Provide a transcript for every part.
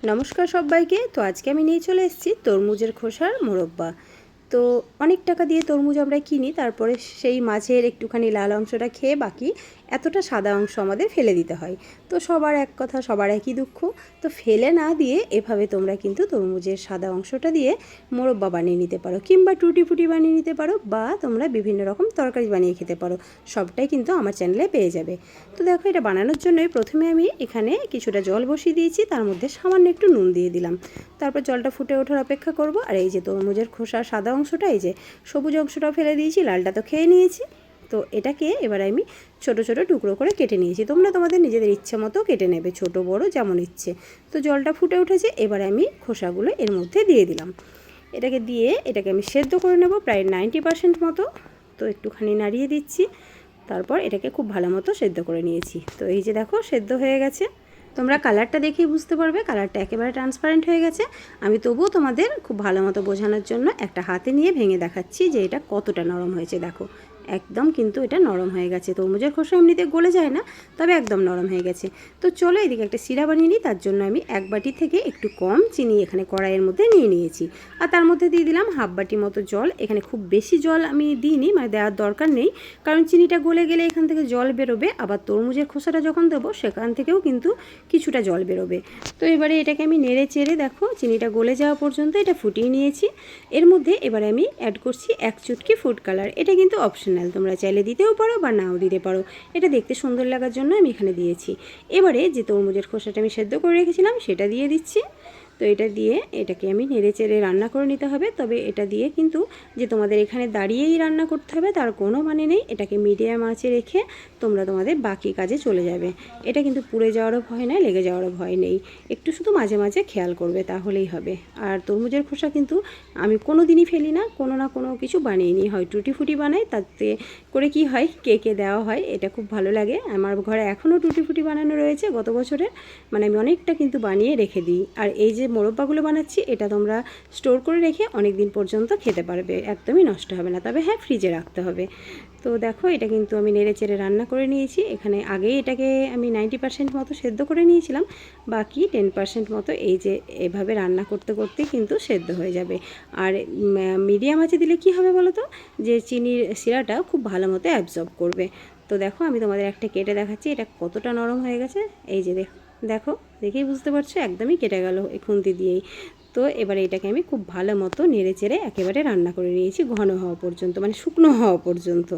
নমস্কার সবাইকে। তো আজকে আমি নিয়ে চলে এসেছি তরমুজের খোসার মোরব্বা। তো অনেক টাকা দিয়ে তরমুজ আমরা কিনি, তারপরে সেই মাঝের একটুখানি লাল অংশটা খেয়ে বাকি এতটা সাদা অংশ আমাদের ফেলে দিতে হয়। তো সবার এক কথা, সবার একই দুঃখ। তো ফেলে না দিয়ে এভাবে তোমরা কিন্তু তরমুজের সাদা অংশটা দিয়ে মোরব্বা বানিয়ে নিতে পারো, কিংবা টুটি ফুটি বানিয়ে নিতে পারো, বা তোমরা বিভিন্ন রকম তরকারি বানিয়ে খেতে পারো। সবটাই কিন্তু আমার চ্যানেলে পেয়ে যাবে। তো দেখো, এটা বানানোর জন্যই প্রথমে আমি এখানে কিছুটা জল বসিয়ে দিয়েছি, তার মধ্যে সামান্য একটু নুন দিয়ে দিলাম। তারপর জলটা ফুটে ওঠার অপেক্ষা করব। আর এই যে তরমুজের খোসার সাদা অংশটা, এই যে সবুজ অংশটাও ফেলে দিয়েছি, লালটা তো খেয়ে নিয়েছি। তো এটাকে এবার আমি ছোট ছোট টুকরো করে কেটে নিয়েছি। তোমরা তোমাদের নিজেদের ইচ্ছে মতো কেটে নেবে, ছোট বড় যেমন ইচ্ছে। তো জলটা ফুটে উঠেছে, এবার আমি খোসাগুলো এর মধ্যে দিয়ে দিলাম। এটাকে আমি সেদ্ধ করে নেব প্রায় 90% মতো। তো একটুখানি নাড়িয়ে দিচ্ছি, তারপর এটাকে খুব ভালো মতো সেদ্ধ করে নিয়েছি। তো এই যে দেখো, সেদ্ধ হয়ে গেছে। তোমরা কালারটা দেখেই বুঝতে পারবে, কালারটা একেবারে ট্রান্সপারেন্ট হয়ে গেছে। আমি তবুও তোমাদের খুব ভালো মতো বোঝানোর জন্য একটা হাতে নিয়ে ভেঙে দেখাচ্ছি যে এটা কতটা নরম হয়েছে। দেখো, একদম কিন্তু এটা নরম হয়ে গেছে। তরমুজের খোসা এমনিতে গলে যায় না, তবে একদম নরম হয়ে গেছে। তো চলো এদিকে একটা সিরা বানিয়ে নিই। তার জন্য আমি 1 বাটি থেকে একটু কম চিনি এখানে কড়াইয়ের মধ্যে নিয়ে নিয়েছি, আর তার মধ্যে দিয়ে দিলাম 1/2 বাটি মতো জল। এখানে খুব বেশি জল আমি দিইনি, মানে দেওয়ার দরকার নেই, কারণ চিনিটা গলে গেলে এখান থেকে জল বেরোবে। আবার তরমুজের খোসাটা যখন দেবো সেখান থেকেও কিন্তু কিছুটা জল বেরোবে। তো এবারে এটাকে আমি নেড়ে চেড়ে, দেখো চিনিটা গলে যাওয়া পর্যন্ত এটা ফুটিয়ে নিয়েছি। এর মধ্যে এবারে আমি অ্যাড করছি 1 চুটকি ফুড কালার। এটা কিন্তু অপশনাল, তোমরা চাইলে দিতেও পারো বা নাও দিতে পারো। এটা দেখতে সুন্দর লাগার জন্য আমি এখানে দিয়েছি। এবারে যে তরমুজের খোসাটা আমি সেদ্ধ করে রেখেছিলাম সেটা দিয়ে দিচ্ছি। তো এটা দিয়ে এটাকে আমি নেড়ে চেড়ে রান্না করে নিতে হবে। তবে এটা দিয়ে কিন্তু যে তোমাদের এখানে দাঁড়িয়েই রান্না করতে হবে তার কোনো মানে নেই। এটাকে মিডিয়াম আঁচে রেখে তোমরা তোমাদের বাকি কাজে চলে যাবে। এটা কিন্তু পুড়ে যাওয়ারও ভয় নেই, লেগে যাওয়ারও ভয় নেই। একটু শুধু মাঝে মাঝে খেয়াল করবে, তাহলেই হবে। আর তরমুজের খোসা কিন্তু আমি কোনো দিনই ফেলি না, কোনো না কোনো কিছু বানিয়ে নিই। হয় টুটি ফুটি বানাই, তাতে করে কি হয়, কেকে দেওয়া হয়। এটা খুব ভালো লাগে। আমার ঘরে এখনও টুটি ফুটি বানানো রয়েছে গত বছরের, মানে আমি অনেকটা কিন্তু বানিয়ে রেখে দিই। আর এই যে মোরব্বাগুলো বানাচ্ছি, এটা তোমরা স্টোর করে রেখে অনেক দিন পর্যন্ত খেতে পারবে, একদমই নষ্ট হবে না। তবে হ্যাঁ, ফ্রিজে রাখতে হবে। তো দেখো, এটা কিন্তু আমি নেড়ে চেড়ে রান্না করে নিয়েছি। এখানে আগেই এটাকে আমি 90% মতো সেদ্ধ করে নিয়েছিলাম, বাকি 10% মতো এই যে এভাবে রান্না করতে করতেই কিন্তু সেদ্ধ হয়ে যাবে। আর মিডিয়াম আঁচে দিলে কি হবে বলো তো, যে চিনির শিরাটা খুব ভালো মতো অ্যাবজর্ব করবে। তো দেখো, আমি তোমাদের একটা কেটে দেখাচ্ছি এটা কতটা নরম হয়ে গেছে। এই যে দেখো, দেখেই বুঝতে পারছো, একদমই কেটে গেল এই খুন্তি দিয়েই। তো এবারে এটাকে আমি খুব ভালো মতো নেড়ে চেড়ে একেবারে রান্না করে নিয়েছি, ঘন হওয়া পর্যন্ত, মানে শুকনো হওয়া পর্যন্ত।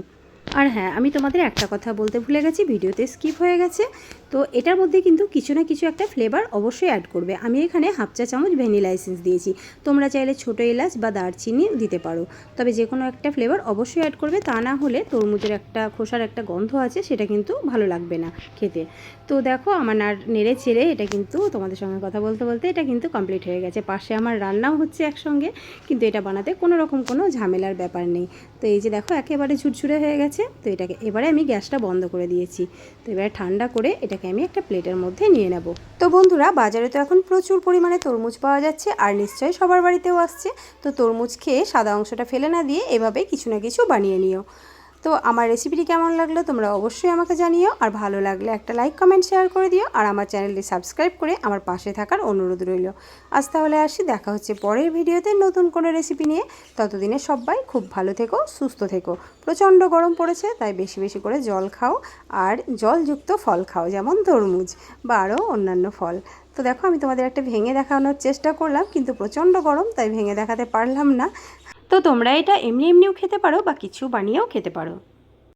আর হ্যাঁ, আমি তোমাদের একটা কথা বলতে ভুলে গেছি, ভিডিওতে স্কিপ হয়ে গেছে। তো এটার মধ্যে কিন্তু কিছু না কিছু একটা ফ্লেভার অবশ্যই অ্যাড করবে। আমি এখানে 1/2 চা চামচ ভ্যানিলা এসেন্স দিয়েছি। তোমরা চাইলে ছোটো এলাচ বা দারচিনি দিতে পারো, তবে যে কোনো একটা ফ্লেভার অবশ্যই অ্যাড করবে। তা না হলে তরমুজের একটা খোসার একটা গন্ধ আছে, সেটা কিন্তু ভালো লাগবে না খেতে। তো দেখো, আমার নেড়ে চেড়ে এটা কিন্তু তোমাদের সঙ্গে কথা বলতে বলতে এটা কিন্তু কমপ্লিট হয়ে গেছে। পাশে আমার রান্নাও হচ্ছে একসঙ্গে, কিন্তু এটা বানাতে কোনো রকম কোনো ঝামেলার ব্যাপার নেই। তো এই যে দেখো, একেবারে ঝুরঝুরে হয়ে গেছে। তো এটাকে এবারে আমি গ্যাসটা বন্ধ করে দিয়েছি। তো এবারে ঠান্ডা করে এটাকে আমি একটা প্লেটের মধ্যে নিয়ে নেব। তো বন্ধুরা, বাজারে তো এখন প্রচুর পরিমাণে তরমুজ পাওয়া যাচ্ছে, আর নিশ্চয়ই সবার বাড়িতেও আসছে। তো তরমুজ খেয়ে সাদা অংশটা ফেলে না দিয়ে এভাবে কিছু না কিছু বানিয়ে নিও। তো আমার রেসিপিটি কেমন লাগলো তোমরা অবশ্যই আমাকে জানিও, আর ভালো লাগলে একটা লাইক কমেন্ট শেয়ার করে দিও, আর আমার চ্যানেলটি সাবস্ক্রাইব করে আমার পাশে থাকার অনুরোধ রইল। আজ তাহলে আসি, দেখা হচ্ছে পরের ভিডিওতে নতুন কোনো রেসিপি নিয়ে। ততদিনে সবাই খুব ভালো থেকো, সুস্থ থেকো। প্রচণ্ড গরম পড়েছে, তাই বেশি বেশি করে জল খাও, আর জলযুক্ত ফল খাও, যেমন তরমুজ বা আরও অন্যান্য ফল। তো দেখো, আমি তোমাদের একটা ভেঙে দেখানোর চেষ্টা করলাম, কিন্তু প্রচণ্ড গরম, তাই ভেঙে দেখাতে পারলাম না। তো তোমরা এটা এমনি এমনিও খেতে পারো বা কিছু বানিয়েও খেতে পারো।